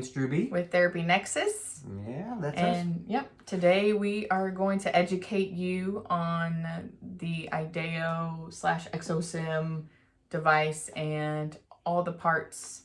Hilary Strube with Therapy Nexus. Yeah, that's us. And yep, today we are going to educate you on the IDEO / ExoSym device and all the parts.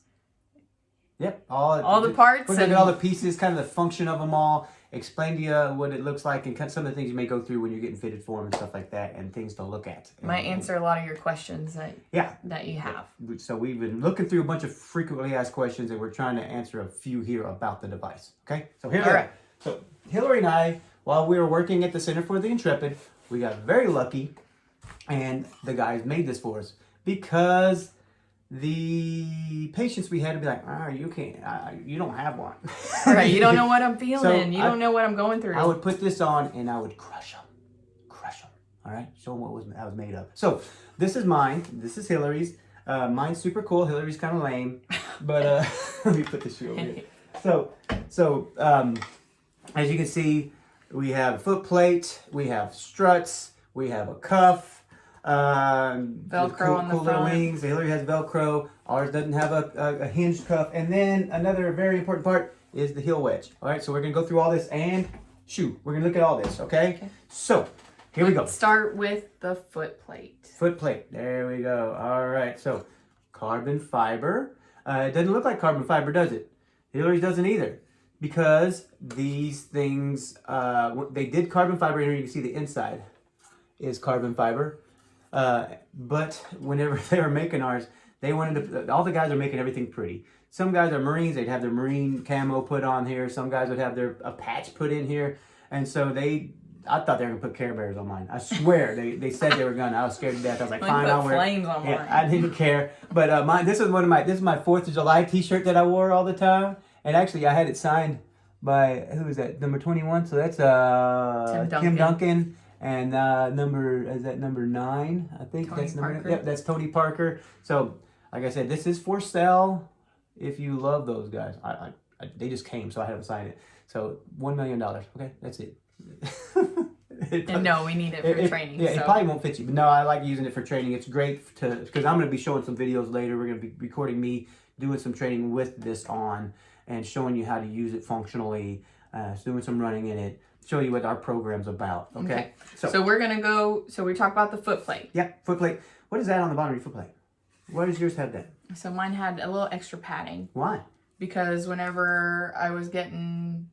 Yep, all the parts. We're going to get all the pieces, kind of the function of them all, explain to you what it looks like, and some of the things you may go through when you're getting fitted for them and stuff like that, and things to look at. Might answer a lot of your questions that you have. So we've been looking through a bunch of frequently asked questions, and we're trying to answer a few here about the device. Okay, so here we are. So Hilary and I, while we were working at the Center for the Intrepid, we got very lucky, and the guys made this for us because the patients we had to be like, you can't, you don't have one. Right, you don't know what I'm feeling. So you don't know what I'm going through. I would put this on and I would crush them. All right, show them what I was made of. So this is mine. This is Hilary's. Mine's super cool. Hilary's kind of lame, but let me put this shoe over here. So as you can see, we have Footplate, we have Struts, we have a cuff. Velcro on the cool front. Little wings. Hilary has Velcro. Ours doesn't have a hinged cuff. And then another very important part is the heel wedge. All right, so we're gonna go through all this and we're gonna look at all this. Okay. So here we go. Start with the Footplate. Footplate. There we go. All right. So carbon fiber. It doesn't look like carbon fiber, does it? Hilary's doesn't either, because these things they did carbon fiber. Here you can see the inside is carbon fiber. But whenever they were making ours, they wanted to, all the guys are making everything pretty. Some guys are Marines, they'd have their Marine camo put on here. Some guys would have a patch put in here. And so I thought they were gonna put Care Bears on mine. I swear, they said they were gonna. I was scared to death. I was like, fine, I'll wear flames on mine. I didn't care. But mine, this is my 4th of July t-shirt that I wore all the time. And actually I had it signed by, who is that? Number 21. So that's Tim Duncan. And number 9, I think. Tony that's number Parker. Yep, that's Tony Parker. So, like I said, this is for sale if you love those guys. They just came, so I had them sign it. So, $1 million. Okay, that's it. And no, we need it for training. Yeah, so. It probably won't fit you. But no, I like using it for training. It's great because I'm going to be showing some videos later. We're going to be recording me doing some training with this on and showing you how to use it functionally, doing some running in it. Show you what our program's about. Okay. So we're gonna go. So we talk about the Footplate. Yep, Footplate. What is that on the bottom of your Footplate? Why does yours have that? So mine had a little extra padding. Why? Because whenever I was getting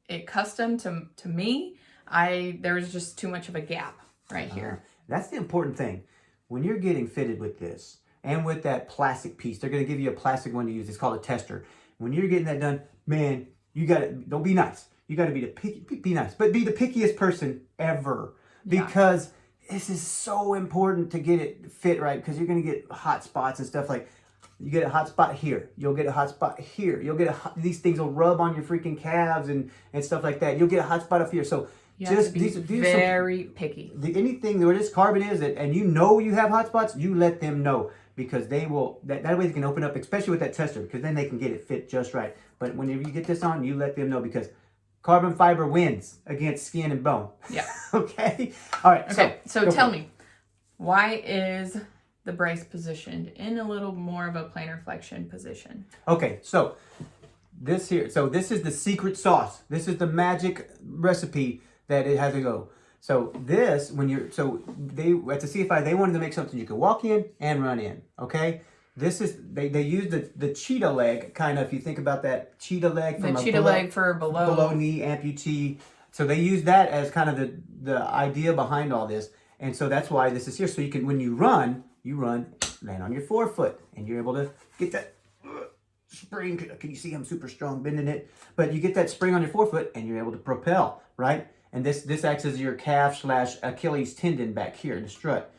it custom to me, there was just too much of a gap right here. That's the important thing. When you're getting fitted with this and with that plastic piece, they're gonna give you a plastic one to use. It's called a tester. When you're getting that done, man, you got to don't be nice. You got to be nice, but be the pickiest person ever, because this is so important to get it fit right, because you're going to get hot spots and stuff. Like, you get a hot spot here, you'll get a hot spot here, you'll get these things will rub on your freaking calves and stuff like that. You'll get a hot spot up here. So you have to be very picky. Anything where this carbon is, and you know you have hot spots, you let them know, because they will, that way they can open up, especially with that tester, because then they can get it fit just right. But whenever you get this on, you let them know, because carbon fiber wins against skin and bone. Yeah. Okay? All right. Okay, so tell me, why is the brace positioned in a little more of a plantar flexion position? Okay, so this is the secret sauce. This is the magic recipe that it has to go. So this, they at the CFI, they wanted to make something you could walk in and run in. Okay? This is, they use the cheetah leg, kind of, if you think about that cheetah leg from leg for below knee amputee. So they use that as kind of the idea behind all this. And so that's why this is here. So you can, when you run, land on your forefoot, and you're able to get that spring. Can you see I'm super strong bending it? But you get that spring on your forefoot, and you're able to propel, right? And this acts as your calf / Achilles tendon back here, the strut.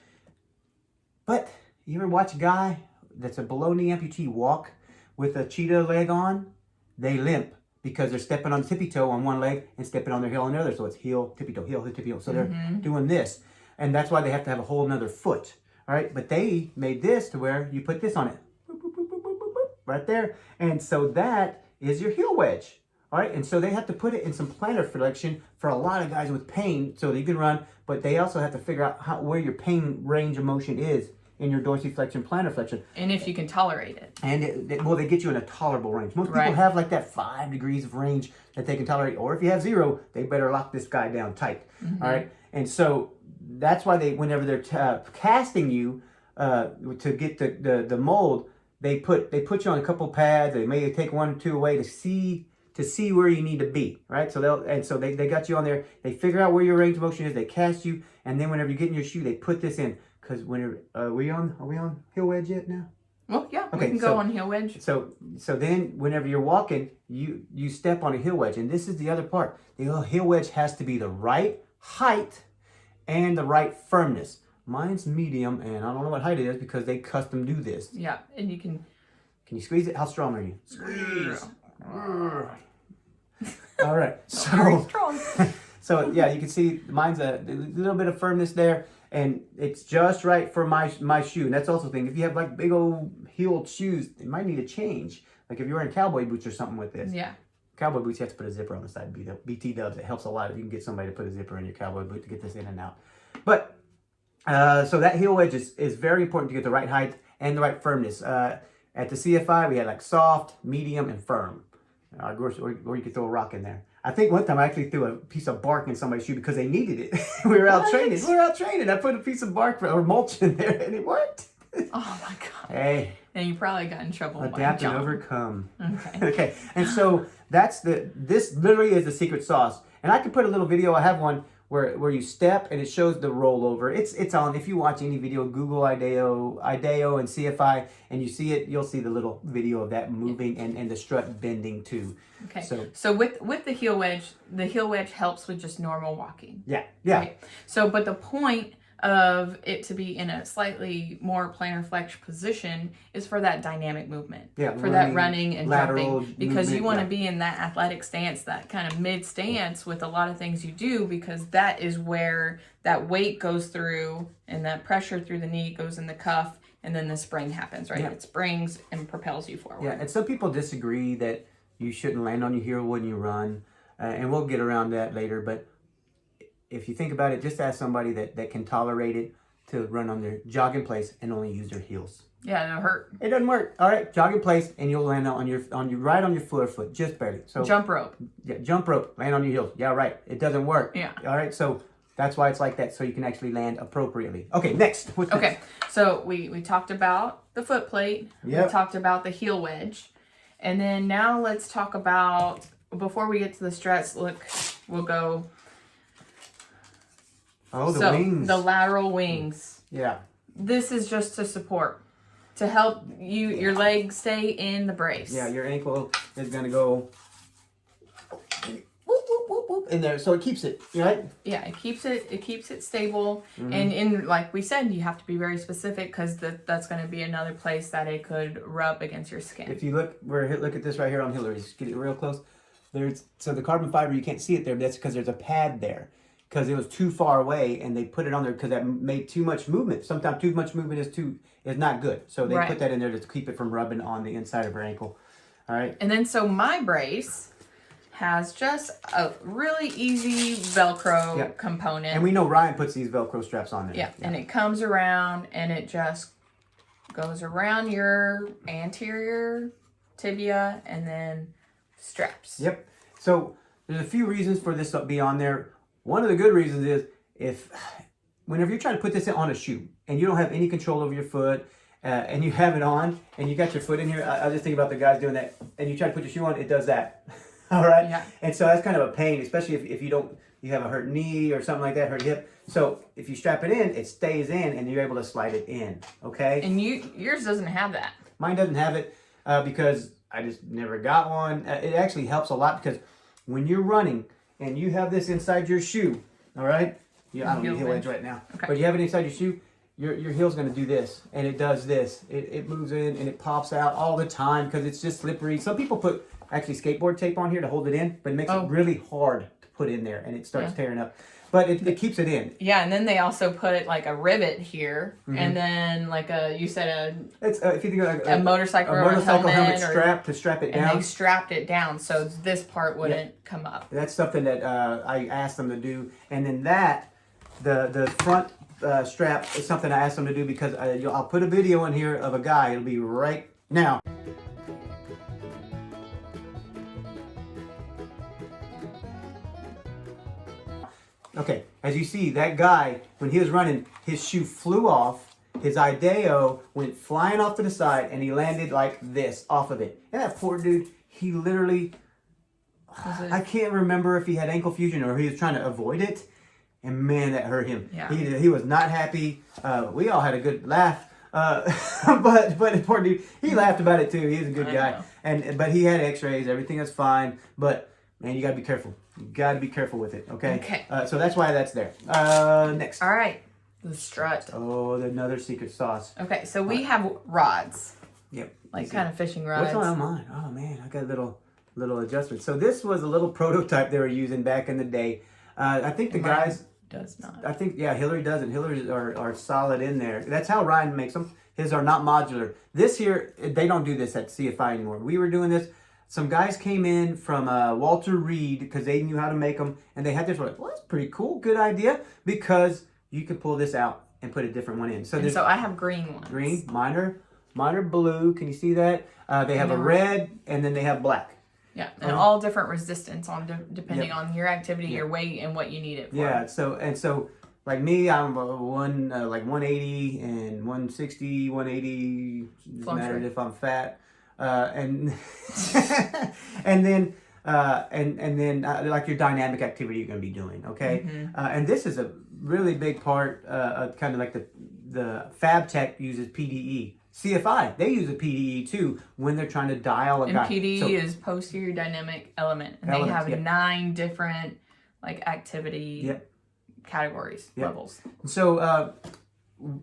But you ever watch a guy that's a below knee amputee walk with a cheetah leg on? They limp because they're stepping on tippy toe on one leg and stepping on their heel on the other. So it's heel, tippy toe, heel, tippy toe. So they're doing this. And that's why they have to have a whole nother foot. All right. But they made this to where you put this on it. Boop, boop, boop, boop, boop, boop, boop, right there. And so that is your heel wedge. All right. And so they have to put it in some plantar flexion for a lot of guys with pain so that you can run. But they also have to figure out where your pain range of motion is in your dorsiflexion, plantar flexion. And if you can tolerate it. And well, they get you in a tolerable range. Most people Right. have like that 5 degrees of range that they can tolerate. Or if you have 0, they better lock this guy down tight. All right. And so that's why whenever they're casting you to get the mold, they put you on a couple pads. They may take 1 or 2 away to see where you need to be, right? So they got you on there. They figure out where your range of motion is. They cast you, and then whenever you get in your shoe, they put this in. Because whenever are we on heel wedge yet now? Well, yeah, Okay, we can go on heel wedge. So then whenever you're walking, you step on a heel wedge, and this is the other part. The heel wedge has to be the right height and the right firmness. Mine's medium, and I don't know what height it is because they custom do this. Yeah, and you can. Can you squeeze it? How strong are you? Squeeze. All right. Very strong. So yeah, you can see mine's a little bit of firmness there, and it's just right for my shoe. And that's also the thing. If you have like big old heeled shoes, it might need a change. Like if you're wearing cowboy boots or something with this. Yeah. Cowboy boots, you have to put a zipper on the side. BT dubs, it helps a lot if you can get somebody to put a zipper in your cowboy boot to get this in and out. But so that heel wedge is very important to get the right height and the right firmness. At the CFI, we had like soft, medium, and firm. Or you could throw a rock in there. I think one time I actually threw a piece of bark in somebody's shoe because they needed it. We were out training. I put a piece of bark or mulch in there, and it worked. Oh my god. Hey. And you probably got in trouble. Adapt and overcome. Okay. Okay. And so this literally is the secret sauce. And I can put a little video. I have one where you step and it shows the rollover. It's on. If you watch any video, Google IDEO and CFI, and you see it, you'll see the little video of that moving and the strut bending too. Okay. So with the heel wedge helps with just normal walking. Yeah. Right? So, but the point of it to be in a slightly more plantar flex position is for that dynamic movement. Yeah, for that running and lateral jumping. Because you want to movement, be in that athletic stance, that kind of mid stance with a lot of things you do, because that is where that weight goes through and that pressure through the knee goes in the cuff, and then the spring happens, right? Yeah. It springs and propels you forward. Yeah, and some people disagree that you shouldn't land on your heel when you run, and we'll get around that later, but if you think about it, just ask somebody that can tolerate it to run on their jog in place and only use their heels. Yeah, it'll hurt. It doesn't work. All right, jog in place and you'll land on your right on your foot, just barely. So jump rope. Yeah, jump rope, land on your heels. Yeah, right. It doesn't work. Yeah. All right, so that's why it's like that, so you can actually land appropriately. Okay, next. What's Okay, next? so we talked about the foot plate. Yep. We talked about the heel wedge. And then now let's talk about, before we get to the struts, we'll go. Oh, the wings. The lateral wings. Yeah. This is just to support, to help your leg stay in the brace. Yeah, your ankle is going to go whoop, whoop, whoop, whoop, in there, so it keeps it, right? Yeah, it keeps it stable. And in, like we said, you have to be very specific, because that's going to be another place that it could rub against your skin. If you look at this right here on Hilary's, get it real close. So the carbon fiber, you can't see it there, but that's because there's a pad there. Because it was too far away, and they put it on there because that made too much movement. Sometimes too much movement is not good. So they put that in there to keep it from rubbing on the inside of her ankle. All right. And then so my brace has just a really easy Velcro component. And we know Ryan puts these Velcro straps on there. Yeah, and it comes around and it just goes around your anterior tibia and then straps. Yep. So there's a few reasons for this to be on there. One of the good reasons is whenever you're trying to put this on a shoe and you don't have any control over your foot and you have it on and you got your foot in here, I just think about the guys doing that, and you try to put your shoe on, it does that. All right? Yeah. And so that's kind of a pain, especially if you have a hurt knee or something like that, hurt hip. So if you strap it in, it stays in and you're able to slide it in. Okay? And yours doesn't have that. Mine doesn't have it because I just never got one. It actually helps a lot because when you're running and you have this inside your shoe, all right? Yeah, I don't need heel wedge right now. Okay. But you have it inside your shoe, your heel's going to do this, and it does this. It moves in and it pops out all the time because it's just slippery. Some people put actually skateboard tape on here to hold it in, but it makes it really hard to put in there, and it starts tearing up. But it keeps it in. Yeah, and then they also put like a rivet here, and then like you said It's if you think of like a motorcycle helmet strap to strap it down. And they strapped it down so this part wouldn't come up. That's something that I asked them to do, and then the front strap is something I asked them to do because I'll put a video in here of a guy. It'll be right now. Okay, as you see, that guy, when he was running, his shoe flew off, his IDEO went flying off to the side, and he landed like this off of it. And that poor dude, he literally, I can't remember if he had ankle fusion or he was trying to avoid it. And man, that hurt him. Yeah. He was not happy. We all had a good laugh. But the poor dude, he laughed about it too. He was a good guy. But he had x-rays, everything was fine. But man, you gotta be careful. You gotta be careful with it, okay? Okay. So that's why that's there. Next. All right. The strut. Oh, another secret sauce. Okay, so we have rods. Yep. Like kind of fishing rods. What's on mine? Oh man, I got a little adjustment. So this was a little prototype they were using back in the day. I think the guys does not. I think Hilary doesn't. Hilary's are solid in there. That's how Ryan makes them. His are not modular. This here, they don't do this at CFI anymore. We were doing this. Some guys came in from Walter Reed because they knew how to make them, and they had this. We're like, well, that's pretty cool. Good idea, because you could pull this out and put a different one in. So I have green ones. Green, mine are blue. Can you see that? They have a red, and then they have black. Yeah, and all different resistance on depending on your activity, your weight, and what you need it for. Yeah. So like me, I'm like 180 and 160, 180. Doesn't matter if I'm fat. And and then like your dynamic activity you're going to be doing, okay? And this is a really big part of kind of like the Fab Tech uses PDE. CFI, they use a PDE too when they're trying to dial a guy. And PDE is posterior dynamic element, and they have 9 different like activity categories, levels. So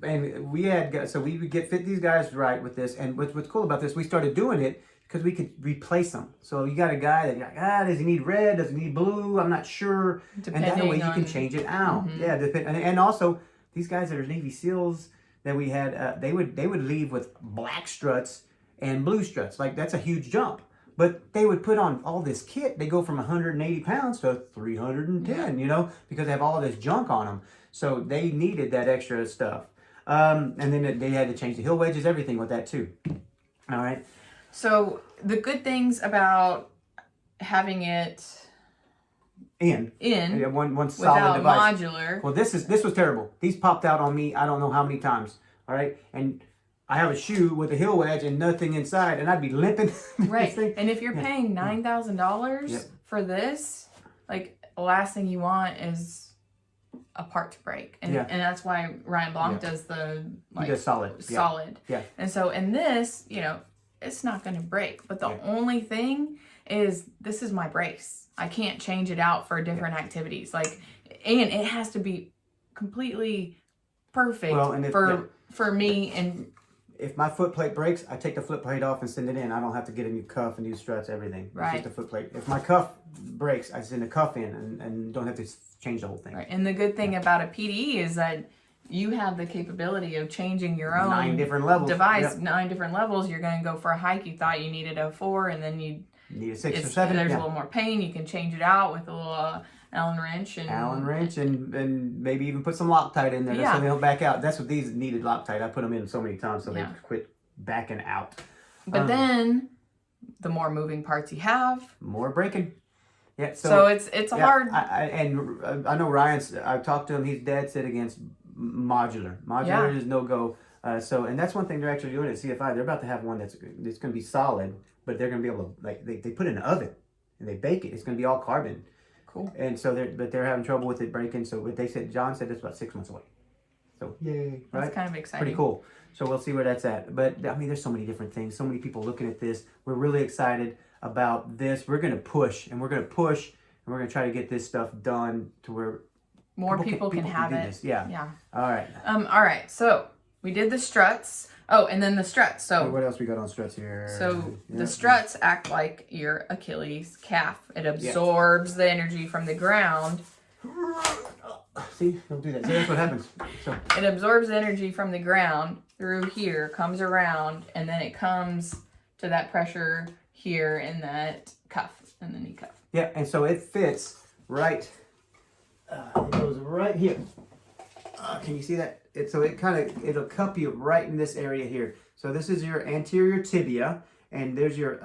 and we would fit these guys right with this. And what's cool about this, we started doing it because we could replace them. So you got a guy that you're like, does he need red? Does he need blue? I'm not sure. And that way you can change it out. Yeah, and also these guys that are Navy SEALs that we had, they would leave with black struts and blue struts. Like that's a huge jump. But they would put on all this kit. They go from 180 pounds to 310, because they have all this junk on them. So they needed that extra stuff. And then they had to change the heel wedges, everything with that too. All right. So the good things about having it in one solid device. Modular. Well, this was terrible. These popped out on me I don't know how many times. All right. And I have a shoe with a heel wedge and nothing inside, and I'd be limping. Right. And if you're paying $9,000 for this, like the last thing you want is a part to break. And that's why Ryan Blanc does the he does solid. Solid. Yeah. And so in this, it's not going to break. But the only thing is this is my brace. I can't change it out for different activities. And it has to be completely perfect for me. And if my foot plate breaks, I take the foot plate off and send it in. I don't have to get a new cuff and new struts, everything. Right. It's just a foot plate. If my cuff breaks, I send a cuff in and don't have to change the whole thing. Right. And the good thing about a PDE is that you have the capability of changing your own 9 different levels. Device, 9 different levels. You're going to go for a hike. You thought you needed a 4, and then you need a 6 or 7. There's a little more pain. You can change it out with a little Allen wrench and maybe even put some Loctite in there so they don't back out. That's what these needed, Loctite. I put them in so many times so they quit backing out. But then the more moving parts you have, more breaking. Yeah. So it's hard. I know I've talked to him. He's dead set against modular. Modular is no go. And that's one thing they're actually doing at CFI. They're about to have one that's going to be solid, but they're going to be able to they put it in an oven and they bake it. It's going to be all carbon. Cool. And so they're having trouble with it breaking. So what John said it's about 6 months away. So yay, right? That's kind of exciting. Pretty cool. So we'll see where that's at. But I mean, there's so many different things. So many people looking at this. We're really excited about this. We're going to push and we're going to try to get this stuff done to where more people can have it. This. Yeah. All right. All right. So we did the struts. Oh, and then the struts. So what else we got on struts here? So the struts act like your Achilles calf. It absorbs the energy from the ground. See, don't do that. See, that's what happens. So it absorbs energy from the ground through here, comes around, and then it comes to that pressure here in that cuff, in the knee cuff. Yeah, and so it fits right. It goes right here. can you see that? So it'll cup you right in this area here. So this is your anterior tibia, and there's your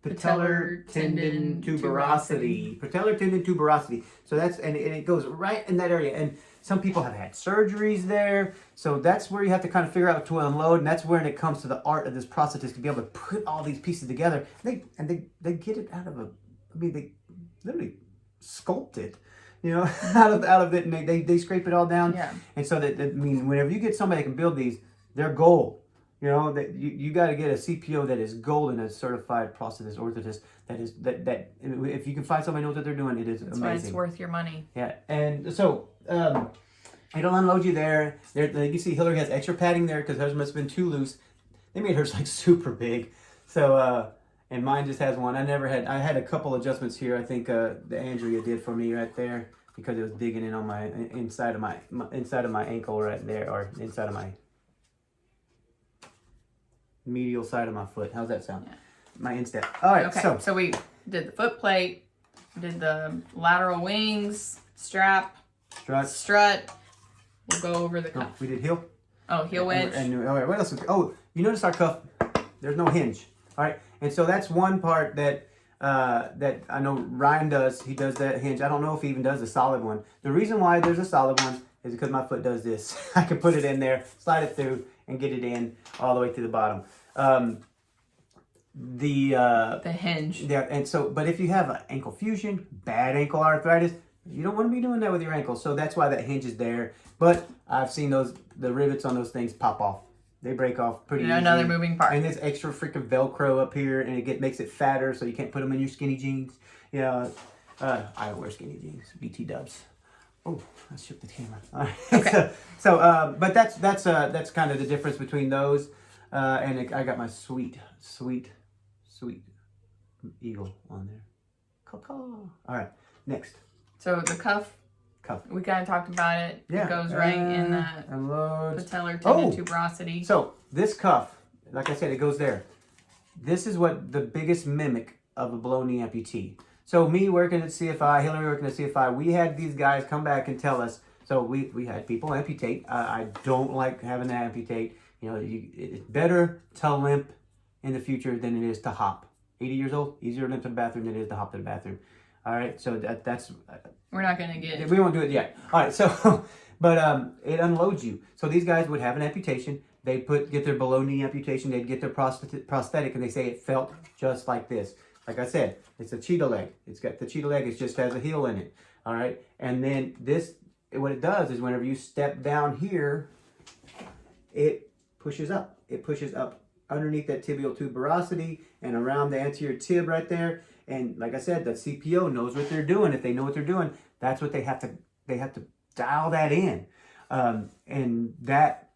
patellar tendon tuberosity. Patellar tendon tuberosity. So and it goes right in that area. And some people have had surgeries there. So that's where you have to kind of figure out to unload. And that's when it comes to the art of this prosthetist to be able to put all these pieces together. They get it out of they literally sculpt it, out of it, and they scrape it all down. Yeah. And so whenever you get somebody that can build these, they're gold. That you got to get a CPO that is gold and a certified prosthetist orthotist. That if you can find somebody who knows what they're doing, it is That's amazing. why it's worth your money. Yeah, and so it'll unload you there. You can see Hilary has extra padding there because hers must have been too loose. They made hers like super big. So and mine just has one. I had a couple adjustments here. I think the Andrea did for me right there because it was digging in on my inside of my ankle right there, or inside of my medial side of my foot. How's that sound? Yeah. My instep. All right. Okay. So we did the foot plate, did the lateral wings, strut. We'll go over the cuff. We did heel. Oh, heel wedge. All right. What else? You notice our cuff? There's no hinge. All right. And so that's one part that I know Ryan does. He does that hinge. I don't know if he even does a solid one. The reason why there's a solid one is because my foot does this. I can put it in there, slide it through, and get it in all the way to the bottom. The hinge. Yeah, and so, but if you have an ankle fusion, bad ankle arthritis, you don't want to be doing that with your ankle. So that's why that hinge is there. But I've seen the rivets on those things pop off. They break off pretty easy. Another moving part. And there's extra freaking Velcro up here, and it makes it fatter, so you can't put them in your skinny jeans. Yeah, I don't wear skinny jeans. BT dubs. Oh, I shook the camera. All right. Okay. But that's kind of the difference between those. I got my sweet eagle on there. Caw-caw. All right, next. So the cuff. We kind of talked about it. Yeah. It goes right in the patellar tendon tuberosity. So this cuff, like I said, it goes there. This is what the biggest mimic of a below knee amputee. So me working at CFI, Hilary working at CFI, we had these guys come back and tell us. So we had people amputate. I don't like having to amputate. It's better to limp in the future than it is to hop. 80 years old, easier to limp to the bathroom than it is to hop to the bathroom. All right, so that's... We're not going to get... We won't do it yet. All right, so... But it unloads you. So these guys would have an amputation. They'd get their below knee amputation. They'd get their prosthetic, and they say it felt just like this. Like I said, it's a cheetah leg. It's got the cheetah leg. It just has a heel in it. All right, and then what it does is whenever you step down here, it pushes up. It pushes up underneath that tibial tuberosity and around the anterior tib right there. And like I said, the CPO knows what they're doing. If they know what they're doing, that's what they have to dial that in. And that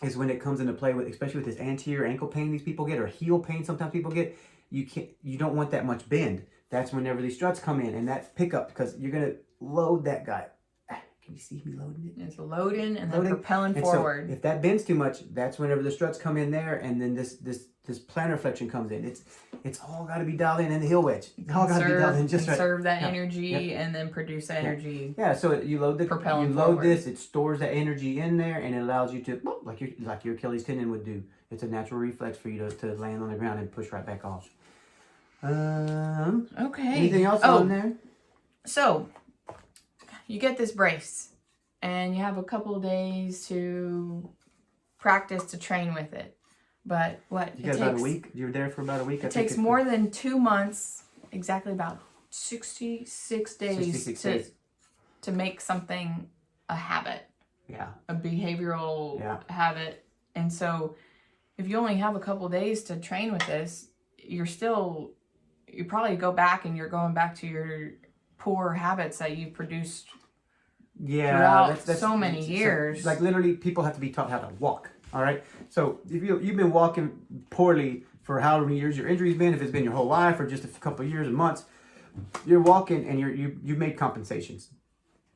is when it comes into play with, especially with this anterior ankle pain these people get, or heel pain sometimes people get. You don't want that much bend. That's whenever these struts come in, and that pickup, because you're gonna load that guy. Can you see me loading it? It's loading and then propelling forward. So if that bends too much, that's whenever the struts come in there, and then this plantar flexion comes in. It's all got to be dialed in the heel wedge. It's all got to be dialed in just right. Conserve that energy and then produce that energy. Yeah. So you load forward. this. It stores that energy in there, and it allows you to like your Achilles tendon would do. It's a natural reflex for you to land on the ground and push right back off. Okay. Anything else on there? So you get this brace, and you have a couple of days to practice to train with it. But you got about a week? You were there for about a week? It takes more than 2 months, exactly about 66 days to make something a habit. Yeah. A behavioral habit. And so if you only have a couple of days to train with this, you probably go back and you're going back to your poor habits that you produced throughout so many years. Like literally people have to be taught how to walk. All right. So if you've been walking poorly for however many years your injury's been, if it's been your whole life or just a couple of years and months, you're walking and you've made compensations.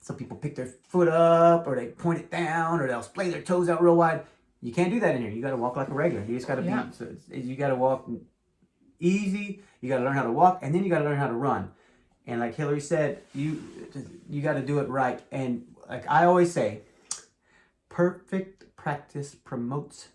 Some people pick their foot up, or they point it down, or they'll splay their toes out real wide. You can't do that in here. You got to walk like a regular. You just got to you got to walk easy. You got to learn how to walk, and then you got to learn how to run. And like Hilary said, you got to do it right. And like I always say, perfect practice promotes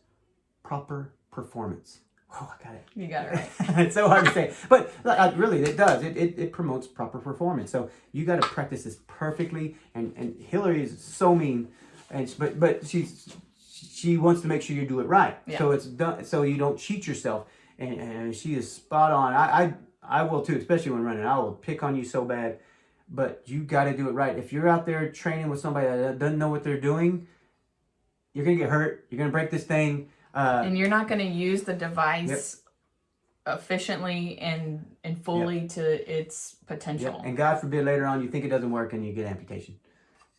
proper performance. Oh, I got it. You got it right. It's so hard to say, but really, it does. It promotes proper performance. So you got to practice this perfectly. And Hilary is so mean, but she wants to make sure you do it right. Yeah. So it's done. So you don't cheat yourself. And she is spot on. I will too, especially when running. I will pick on you so bad, but you got to do it right. If you're out there training with somebody that doesn't know what they're doing, you're gonna get hurt. You're gonna break this thing. And you're not going to use the device efficiently and fully to its potential. Yep. And God forbid later on you think it doesn't work and you get amputation.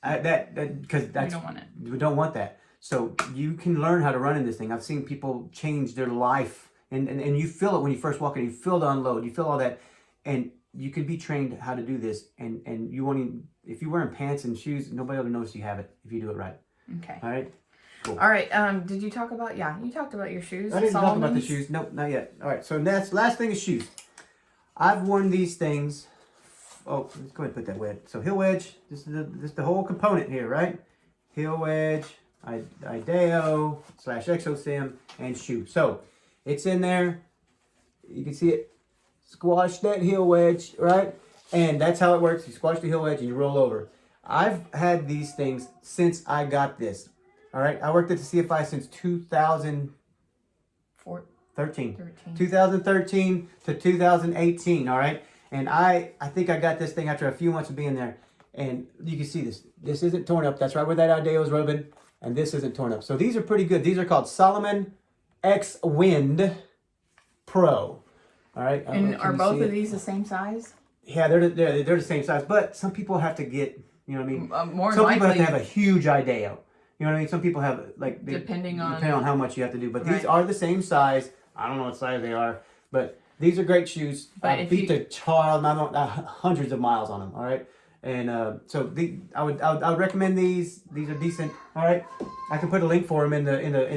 Because that's we don't want it. We don't want that. So you can learn how to run in this thing. I've seen people change their life, and you feel it when you first walk in. You feel the unload. You feel all that, and you can be trained how to do this. And you won't even, if you're wearing pants and shoes, nobody will notice you have it if you do it right. Okay. All right. Cool. All right. Did you talk about? Yeah, you talked about your shoes. I didn't talk about the Solomon's? shoes. Nope, not yet. All right. So that's last thing is shoes. I've worn these things. Oh, let's go ahead and put that wedge. So heel wedge. This is the whole component here, right? Heel wedge, IDEO / ExoSym, and shoe. So it's in there. You can see it. Squash that heel wedge, right? And that's how it works. You squash the heel wedge and you roll over. I've had these things since I got this. All right, I worked at the CFI since 2013. 2013 to 2018, all right? And I think I got this thing after a few months of being there. And you can see this. This isn't torn up. That's right where that IDEO is rubbing. And this isn't torn up. So these are pretty good. These are called Solomon X Wind Pro. All right. And are both of these the same size? Yeah, they're the same size. But some people have to get, you know what I mean? More some likely, people have to have a huge IDEO. You know what I mean? Some people have, like... Depending on how much you have to do. But right. these are the same size. I don't know what size they are. But these are great shoes. But I beat the child hundreds of miles on them. All right? And so I would recommend these. These are decent. All right? I can put a link for them in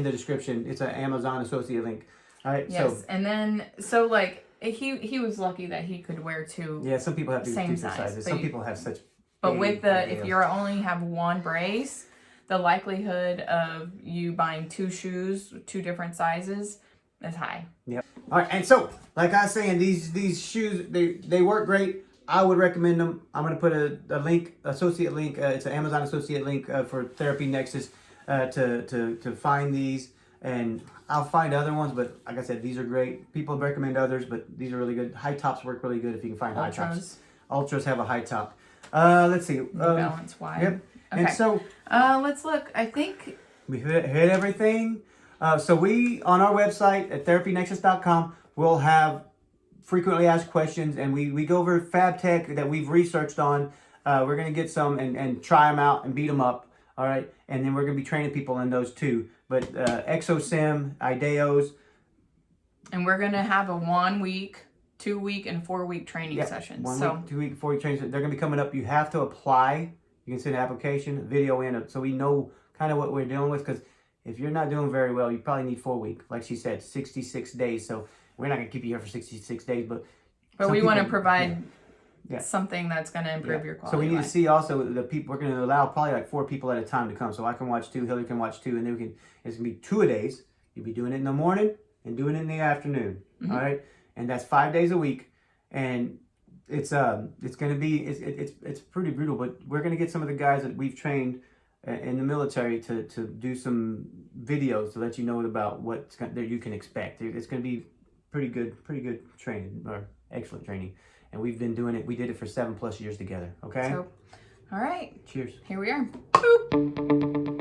the description. It's an Amazon associate link. All right? Yes. So, And then, so like, he was lucky that he could wear two. yeah, some people have same different size, sizes. but Some people have such... But with the, IDEOs. if you only have one brace, the likelihood of you buying two shoes, two different sizes, is high. Yep. All right, and so like I was saying, these shoes they work great. I would recommend them. I'm gonna put a link, associate link. It's an Amazon associate link for Therapy Nexus to find these, and I'll find other ones. But like I said, these are great. People recommend others, but these are really good. High tops work really good if you can find high tops. Ultras have a high top. Let's see. Balance wide. Yep. Okay. And so let's look. I think we hit everything. So we, on our website at therapynexus.com, we'll have frequently asked questions, and we go over fab tech that we've researched on. We're going to get some and try them out and beat them up. All right. And then we're going to be training people in those too. But ExoSym, IDEOs. And we're going to have a 1 week, 2 week, and 4 week training sessions. 1 week, 2 week, 4 week training. They're going to be coming up. You have to apply. You can send an application, video in, so we know kind of what we're dealing with. Because if you're not doing very well, you probably need 4 weeks. Like she said, 66 days. So we're not going to keep you here for 66 days. But we want to provide something that's going to improve your quality. So we need life. to see also the people. We're going to allow probably like 4 people at a time to come. So I can watch 2, Hilary can watch 2, and then it's going to be 2 a days. You'll be doing it in the morning and doing it in the afternoon. Mm-hmm. All right. And that's 5 days a week. And it's going to be, it's pretty brutal, but we're going to get some of the guys that we've trained in the military to do some videos to let you know about that you can expect. It's going to be pretty good training, or excellent training. And we've been doing it. We did it for 7+ years together. Okay. So, all right. Cheers. Here we are. Boop.